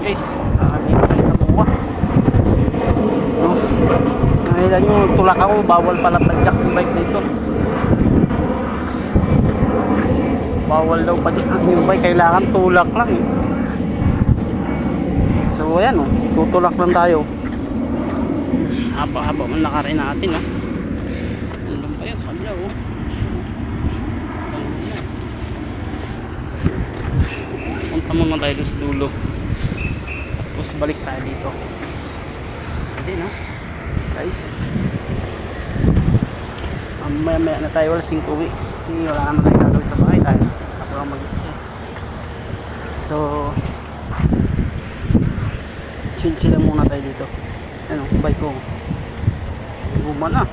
Guys, dito tayo sa buwa. No? Nakita nyo, tulak ako, bawal pala tag-jack yung bike dito. Bawal daw pa-jack yung bike, kailangan tulak lang eh. So ayan o, tutulak lang tayo. Haba-haba man lakarin natin o. Ano pa yan sa kabila o. Punta muna tayo doon sa dulo. Tapos balik tayo dito. Hindi na guys, maya na tayo alas 5 uwi kasi wala naman tayo gagawin sa bahay. Tayo ako lang mag-isa. So chill lang muna tayo dito. Ano, bike ko guma na.